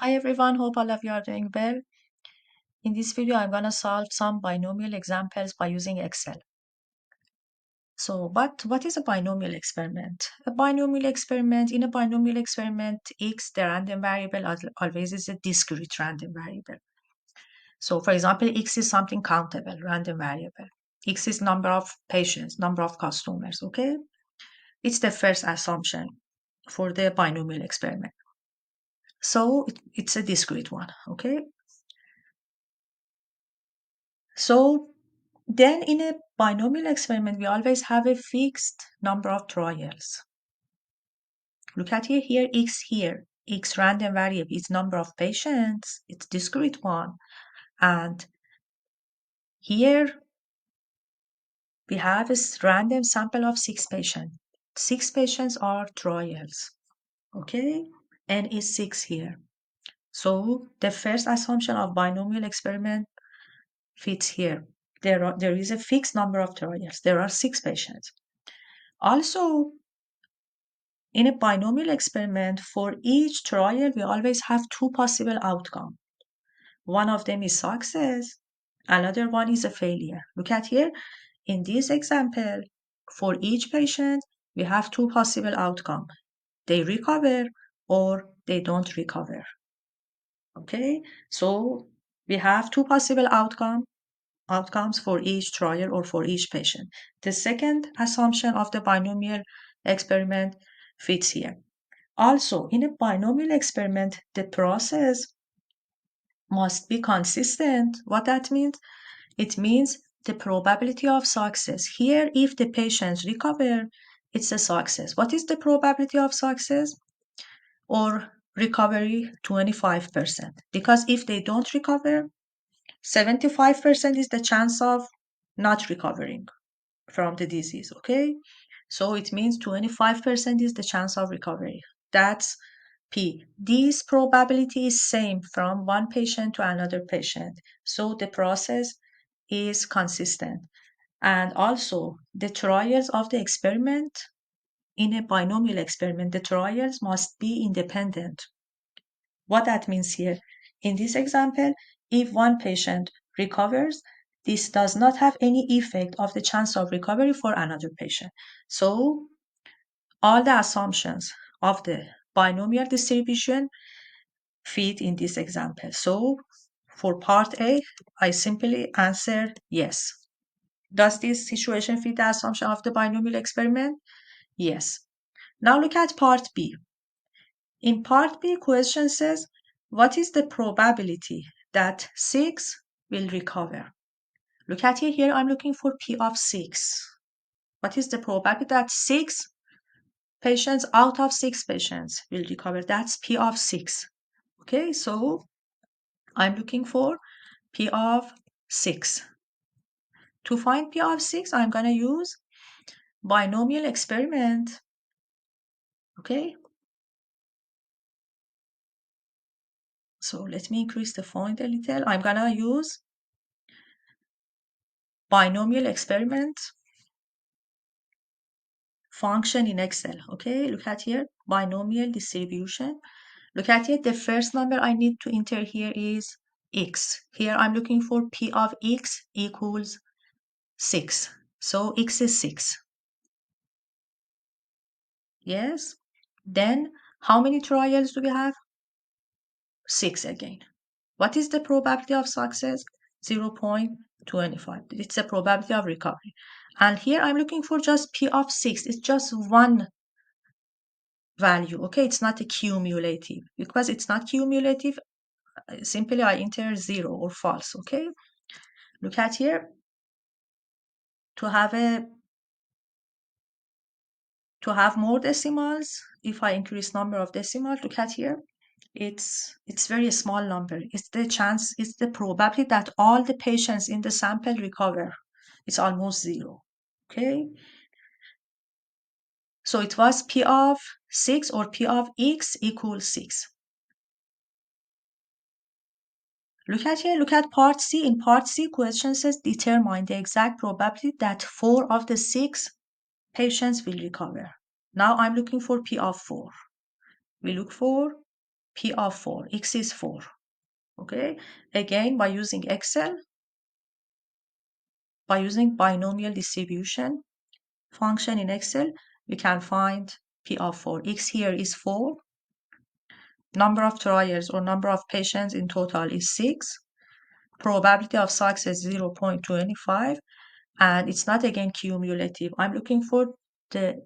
Hi everyone, hope all of you are doing well. In this video, I'm going to solve some binomial examples by using Excel. So, what is a binomial experiment? In a binomial experiment, x, the random variable, always is a discrete random variable. So, for example, x is something countable, random variable. X is number of patients, number of customers, okay? It's the first assumption for the binomial experiment. So, it's a discrete one, okay? So then in a binomial experiment, we always have a fixed number of trials. Look at here, x random variable is number of patients, it's discrete one. And here we have a random sample of 6 patients. 6 patients are trials, okay? N is 6 here. So the first assumption of binomial experiment fits here. There is a fixed number of trials. There are 6 patients. Also, in a binomial experiment, for each trial, we always have 2 possible outcomes. One of them is success, another one is a failure. Look at here. In this example, for each patient, we have 2 possible outcomes. They recover or they don't recover. Okay, so we have 2 possible outcomes for each trial or for each patient. The second assumption of the binomial experiment fits here. Also, in a binomial experiment, the process must be consistent. What that means? It means the probability of success. Here, if the patients recover, it's a success. What is the probability of success or recovery? 25%. Because if they don't recover, 75% is the chance of not recovering from the disease, okay? So it means 25% is the chance of recovery. That's P. This probability is same from one patient to another patient. So the process is consistent. And also the trials of the experiment, in a binomial experiment, the trials must be independent. What that means here, in this example, if one patient recovers, this does not have any effect of the chance of recovery for another patient. So all the assumptions of the binomial distribution fit in this example. So for part A, I simply answer yes. Does this situation fit the assumption of the binomial experiment? Yes. Now look at part B. In part B, question says, what is the probability that 6 will recover? Look at here, I'm looking for P of 6. What is the probability that 6 patients out of 6 patients will recover? That's P of 6. Okay, so I'm looking for P of 6. To find P of 6, I'm going to use binomial experiment. Okay, so let me increase the font a little. I'm going to use binomial experiment function in Excel. Okay, look at here, binomial distribution. Look at here, the first number I need to enter here is x. Here I'm looking for P of x equals 6. So x is 6. Yes. Then how many trials do we have? 6 again. What is the probability of success? 0.25. It's the probability of recovery. And here I'm looking for just P of 6. It's just one value. Okay, it's not a cumulative. Because it's not cumulative, simply I enter 0 or false. Okay, look at here. To have more decimals, if I increase number of decimals, look at here, it's very small number. It's the probability that all the patients in the sample recover. It's almost 0. Okay, so it was P of 6 or P of x equals 6. Look at here, look at part C. In part C, question says determine the exact probability that 4 of the 6 patients will recover. Now I'm looking for P of 4. We look for P of 4, x is 4. Okay, again, by using Excel, by using binomial distribution function in Excel, we can find P of 4. X here is 4. Number of trials or number of patients in total is 6. Probability of success 0.25. And it's not again cumulative. I'm looking for the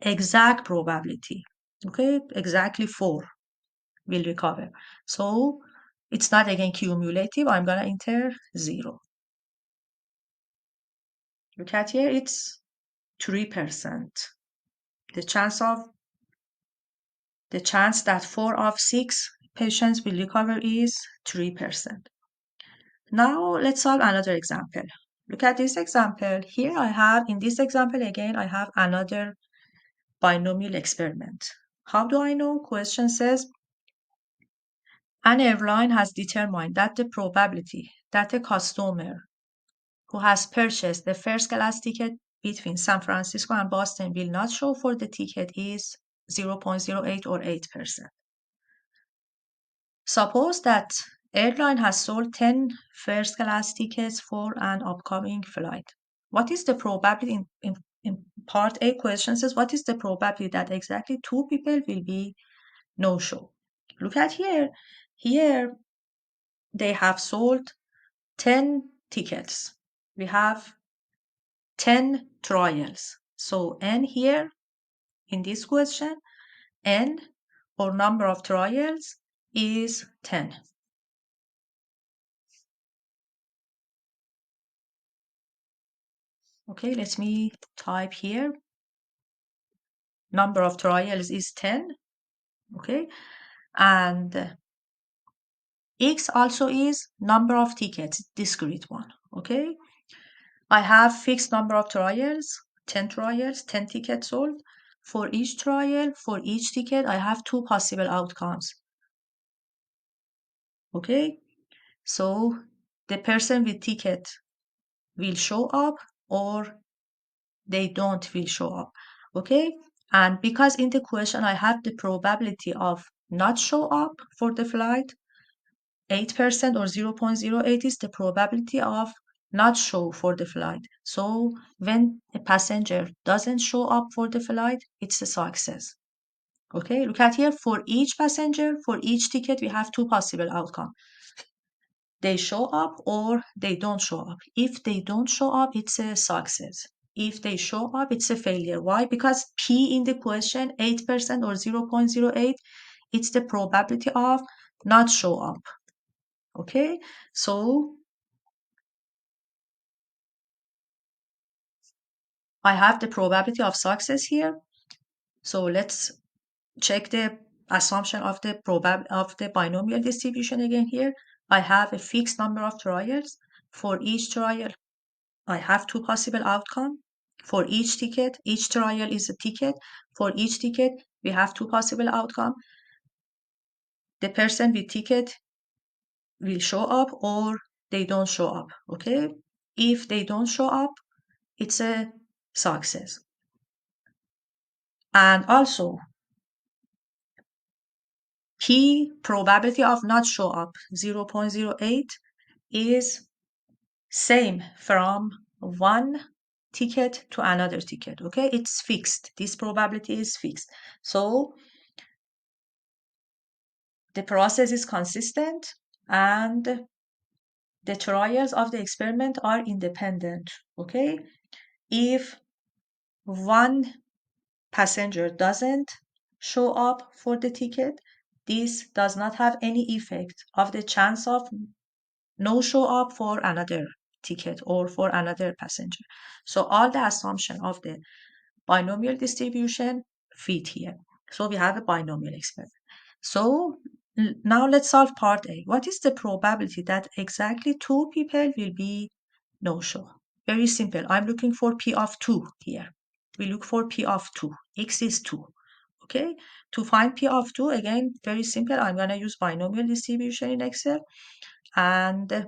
exact probability. Okay, exactly 4 will recover. So it's not again cumulative. I'm going to enter 0. Look at here, it's 3%. The chance that 4 of 6 patients will recover is 3%. Now let's solve another example. Look at this example. Here I have, in this example again, I have another binomial experiment. How do I know? Question says, an airline has determined that the probability that a customer who has purchased the first class ticket between San Francisco and Boston will not show for the ticket is 0.08 or 8%. Suppose that airline has sold 10 first class tickets for an upcoming flight. What is the probability in part A question says, what is the probability that exactly 2 people will be no show? Look at here. Here they have sold 10 tickets. We have 10 trials. So N here in this question, N or number of trials is 10. Okay, let me type here. Number of trials is 10. Okay, and X also is number of tickets, discrete one. Okay, I have fixed number of trials, 10 trials, 10 tickets sold. For each trial, for each ticket, I have 2 possible outcomes. Okay, so the person with ticket will show up or they don't will show up. Okay, and because in the question I have the probability of not show up for the flight, 8% or 0.08 is the probability of not show for the flight. So when a passenger doesn't show up for the flight, it's a success. Okay, look at here. For each passenger, for each ticket, we have 2 possible outcomes. They show up or they don't show up. If they don't show up, it's a success. If they show up, it's a failure. Why? Because P in the question, 8% or 0.08, it's the probability of not show up. Okay, so I have the probability of success here. So let's check the assumption of the binomial distribution again here. I have a fixed number of trials. For each trial, I have 2 possible outcomes. For each ticket, each trial is a ticket. For each ticket, we have 2 possible outcomes. The person with ticket will show up or they don't show up. Okay, if they don't show up, it's a success. And also, P probability of not show up 0.08 is same from one ticket to another ticket. Okay, it's fixed. This probability is fixed. So the process is consistent and the trials of the experiment are independent. Okay, if one passenger doesn't show up for the ticket, this does not have any effect of the chance of no show up for another ticket or for another passenger. So all the assumption of the binomial distribution fit here. So we have a binomial experiment. So now let's solve part A. What is the probability that exactly 2 people will be no show? Very simple. I'm looking for P of 2 here. We look for P of 2. X is 2. Okay. To find P of 2, again, very simple. I'm going to use binomial distribution in Excel. And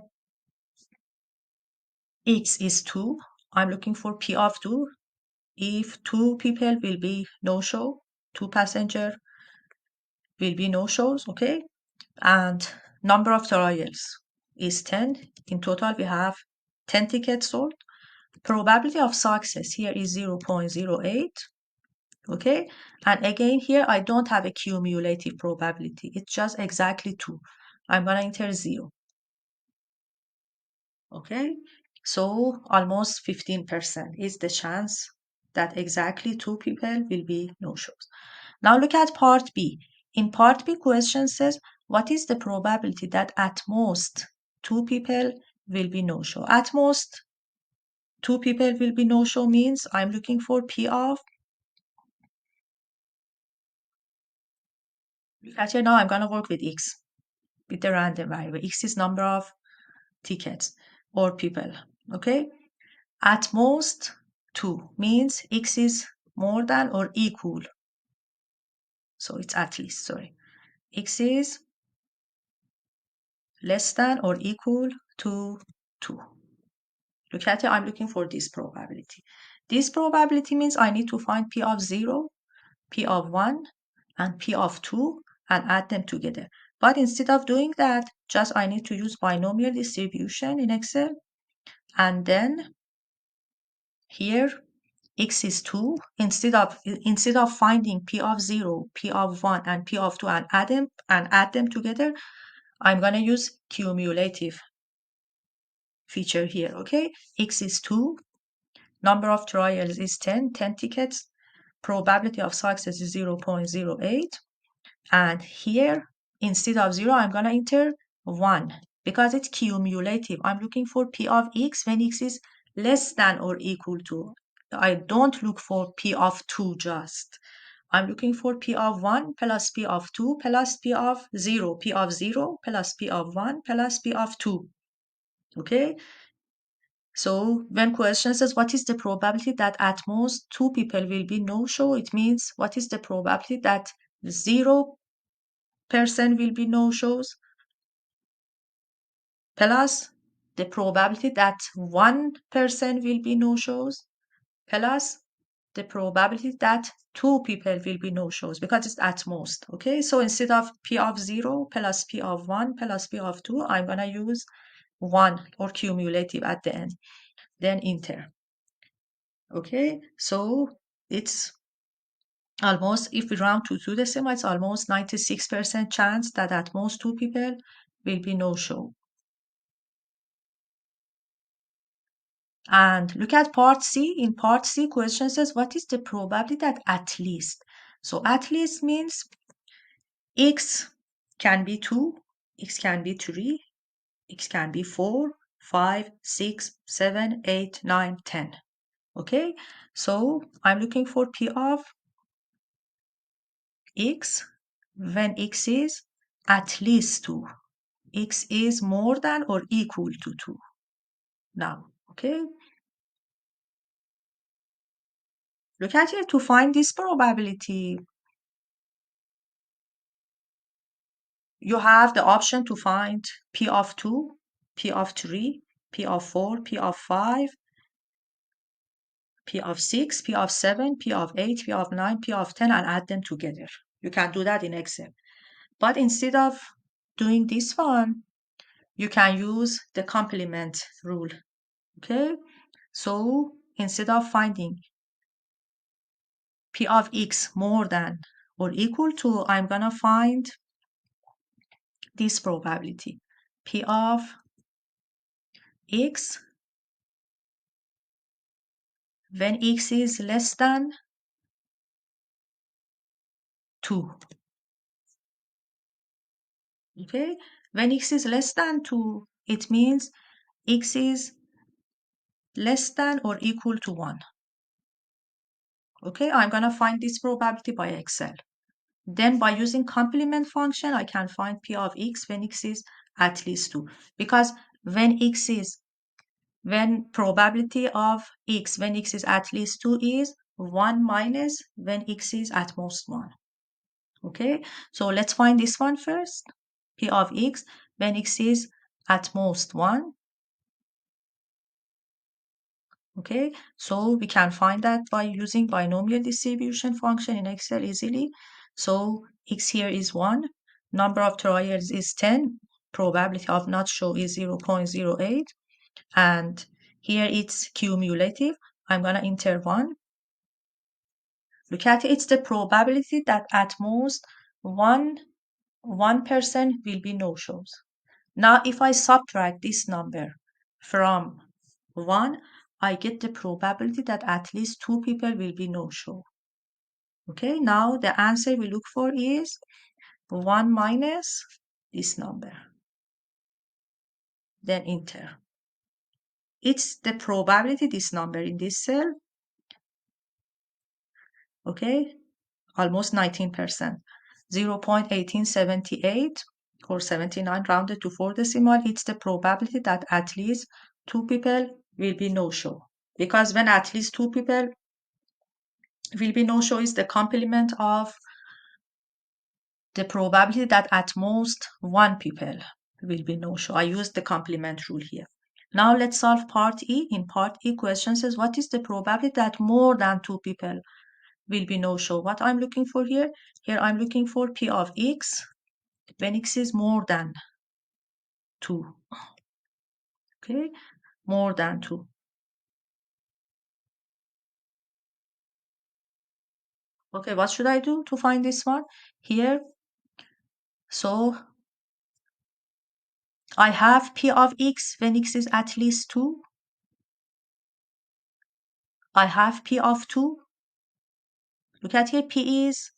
X is 2. I'm looking for P of 2. If 2 people will be no show, 2 passenger, will be no-shows, okay? And number of trials is 10. In total, we have 10 tickets sold. Probability of success here is 0.08, okay? And again, here I don't have a cumulative probability. It's just exactly 2. I'm going to enter 0, okay? So almost 15% is the chance that exactly 2 people will be no-shows. Now look at part B. In part B, question says, what is the probability that at most 2 people will be no-show? At most 2 people will be no-show means I'm looking for P of, actually now I'm going to work with X, with the random variable. X is number of tickets or people, okay? At most 2 means X is more than or equal. So it's at least, sorry. X is less than or equal to 2. Look at it, I'm looking for this probability. This probability means I need to find P of 0, P of 1, and P of 2 and add them together. But instead of doing that, just I need to use binomial distribution in Excel. And then here, X is 2. Instead of finding P of 0, P of 1, and P of 2 and add them together, I'm going to use cumulative feature here, okay? X is 2. Number of trials is 10, 10 tickets. Probability of success is 0.08. And here, instead of 0, I'm going to enter 1 because it's cumulative. I'm looking for P of X when X is less than or equal to. I don't look for P of 2 just. I'm looking for P of 1 plus P of 2 plus P of 0. P of 0 plus P of 1 plus P of 2. Okay? So when question says what is the probability that at most 2 people will be no-show, it means what is the probability that 0% will be no-shows plus the probability that 1% will be no-shows plus the probability that 2 people will be no-shows because it's at most. Okay, so instead of P of 0 plus P of 1 plus P of 2, I'm going to use 1 or cumulative at the end, then enter. Okay, so it's almost, if we round to 2 decimal, it's almost 96% chance that at most 2 people will be no-show. And look at part C. In part C, question says, what is the probability that at least? So at least means X can be 2, X can be 3, X can be 4, 5, 6, 7, 8, 9, 10. Okay, so I'm looking for P of X when X is at least 2. X is more than or equal to 2. Now, okay, look at here to find this probability. You have the option to find P of 2, P of 3, P of 4, P of 5, P of 6, P of 7, P of 8, P of 9, P of 10, and add them together. You can do that in Excel. But instead of doing this one, you can use the complement rule. Okay? So instead of finding P of X more than or equal to, I'm going to find this probability. P of X when X is less than 2. Okay, when X is less than 2, it means X is less than or equal to 1. Okay, I'm going to find this probability by Excel. Then by using complement function, I can find P of X when X is at least 2. Because when probability of X when X is at least 2 is 1 minus when X is at most 1. Okay, so let's find this one first. P of X when X is at most 1. Okay, so we can find that by using binomial distribution function in Excel easily. So x here is 1, number of trials is 10, probability of not show is 0.08, and here it's cumulative. I'm gonna enter 1. Look at it, it's the probability that at most one person will be no-shows. Now if I subtract this number from 1, I get the probability that at least 2 people will be no-show. Okay, now the answer we look for is 1 minus this number. Then enter. It's the probability, this number in this cell, okay, almost 19%. 0.1878 or 79 rounded to 4 decimal, it's the probability that at least 2 people will be no-show. Because when at least 2 people will be no-show is the complement of the probability that at most 1 people will be no-show. I use the complement rule here. Now let's solve part E. In part E, question says, what is the probability that more than 2 people will be no-show? What I'm looking for here? Here I'm looking for P of X when X is more than 2. Okay, more than 2. Okay, what should I do to find this one? Here, so I have P of X when X is at least 2. I have P of 2. Look at here, P is,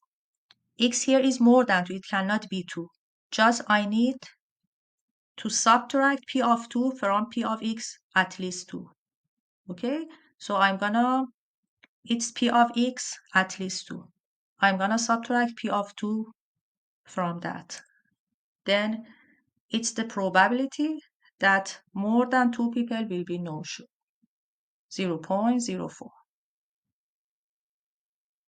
X here is more than 2. It cannot be 2. Just I need to subtract P of 2 from P of X at least 2. Okay, so I'm gonna, it's P of X at least 2. I'm gonna subtract P of 2 from that. Then it's the probability that more than 2 people will be no-show, 0.04.